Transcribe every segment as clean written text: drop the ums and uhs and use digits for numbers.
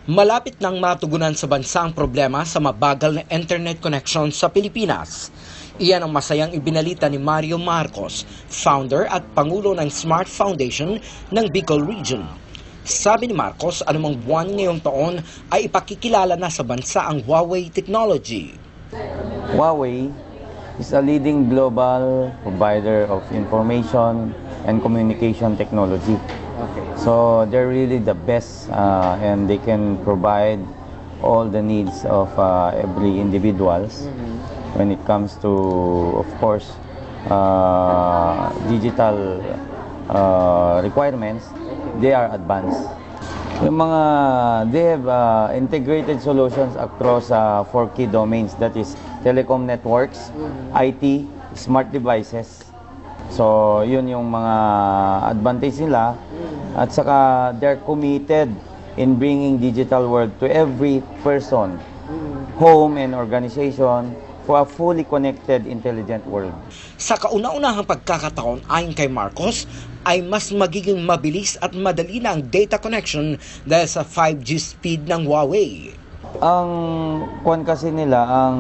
Malapit nang matugunan sa bansa ang problema sa mabagal na internet connection sa Pilipinas. Iyan ang masayang ibinalita ni Mario Marcos, founder at pangulo ng Smart Foundation ng Bicol Region. Sabi ni Marcos, anumang buwan ngayong taon ay ipakikilala na sa bansa ang Huawei technology. Huawei is a leading global provider of information and communication technology. So they're really the best and they can provide all the needs of every individuals when it comes to, of course, digital requirements. They are advanced. Yung mga, they have integrated solutions across 4 key domains, that is telecom networks, IT, smart devices. So yun yung mga advantage nila, at saka they're committed in bringing digital world to every person, home and organization, for a fully connected, intelligent world. Sa kauna-unahang pagkakataon ayon kay Marcos, ay mas magiging mabilis at madali na ang data connection dahil sa 5G speed ng Huawei. Ang kuwan kasi nila, ang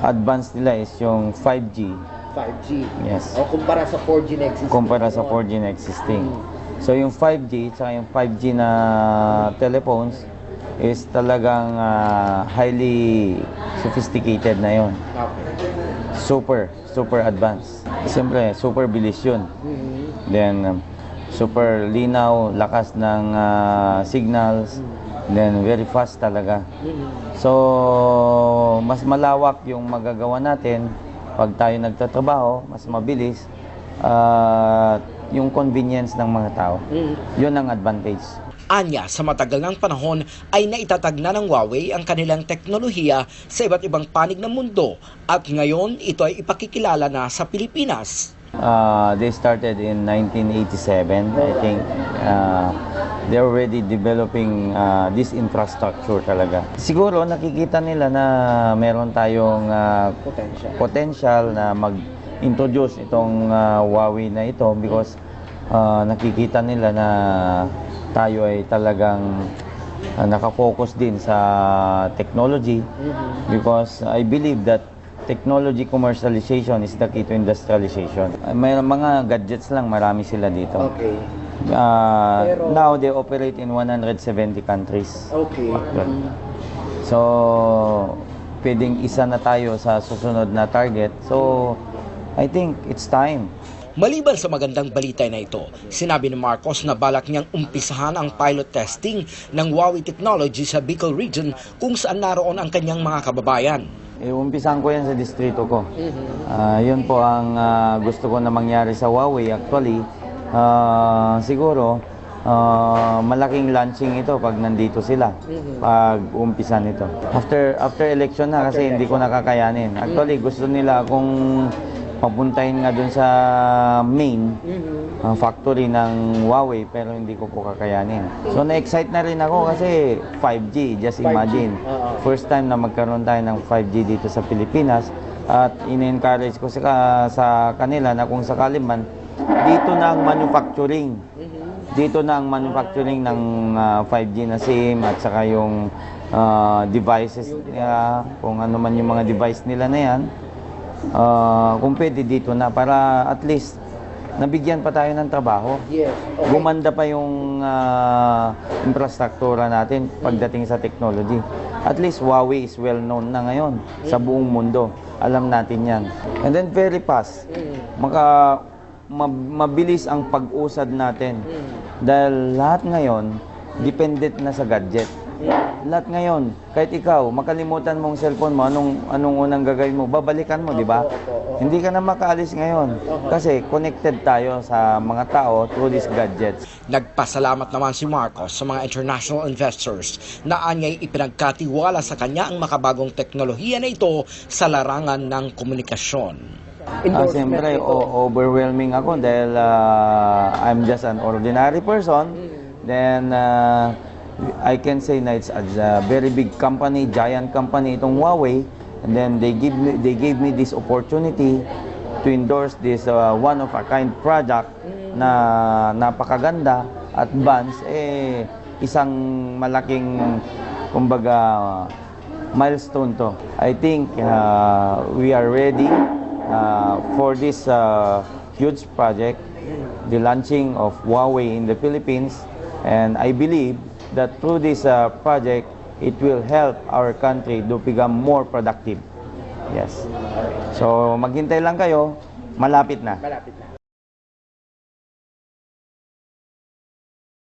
advance nila is yung 5G. 5G? Yes. O kumpara sa 4G na existing? Kumpara sa 4G na existing. So yung 5G at yung 5G na telephones is talagang highly sophisticated na yon. Okay. Super advanced. Siyempre, super bilis yun. Then, super linaw, lakas ng signals. Then, very fast talaga. So, mas malawak yung magagawa natin pag tayo nagtatrabaho, mas mabilis. Yung convenience ng mga tao. Yun ang advantage. Anya, sa matagal ng panahon ay naitatag na ng Huawei ang kanilang teknolohiya sa iba't ibang panig ng mundo at ngayon ito ay ipakikilala na sa Pilipinas. They started in 1987. I think they're already developing this infrastructure talaga. Siguro nakikita nila na meron tayong potential na mag-introduce itong Huawei na ito because nakikita nila na tayo ay talagang nakafocus din sa technology because I believe that technology commercialization is the key to industrialization. May mga gadgets lang, marami sila dito. Okay. Now they operate in 170 countries. Okay. So, pwedeng isa na tayo sa susunod na target. So, I think it's time. Maliban sa magandang balita na ito, sinabi ni Marcos na balak niyang umpisahan ang pilot testing ng Huawei technology sa Bicol Region kung saan naroon ang kanyang mga kababayan. Umpisahan ko yan sa distrito ko. Yun po ang gusto ko na mangyari sa Huawei. Actually, siguro, malaking launching ito pag nandito sila, pag umpisa nito. After election na kasi hindi ko nakakayanin. Actually, gusto nila akong papuntahin nga dun sa main factory ng Huawei pero hindi ko po kakayanin. So na-excite na rin ako kasi 5G, just imagine. First time na magkaroon tayo ng 5G dito sa Pilipinas at in-encourage ko sa kanila na kung sakali man, dito na ang manufacturing. Dito na ang manufacturing ng 5G na SIM at saka yung devices nila, kung ano man yung mga device nila na yan. Kung pwede dito na para at least nabigyan pa tayo ng trabaho. Yes. Okay. Gumanda pa yung infrastruktura natin pagdating sa technology. At least Huawei is well known na ngayon sa buong mundo. Alam natin yan. And then very fast. Mabilis ang pag-usad natin. Dahil lahat ngayon dependent na sa gadget. Lahat ngayon, kahit ikaw, makalimutan mong cellphone mo, anong unang gagawin mo? Babalikan mo, di ba? Hindi ka na makaalis ngayon kasi connected tayo sa mga tao through these gadgets. Nagpasalamat naman si Marcos sa mga international investors na anya'y ipinagkatiwala sa kanya ang makabagong teknolohiya na ito sa larangan ng komunikasyon. Siyempre, overwhelming ako dahil I'm just an ordinary person. Then, I can say na it's a very big company, giant company itong Huawei, and then they gave me this opportunity to endorse this one of a kind product na napakaganda, advanced. isang malaking, kumbaga, milestone to. I think we are ready for this huge project, the launching of Huawei in the Philippines, and I believe that through this project, it will help our country to become more productive. Yes. So, maghintay lang kayo, malapit na. Malapit na.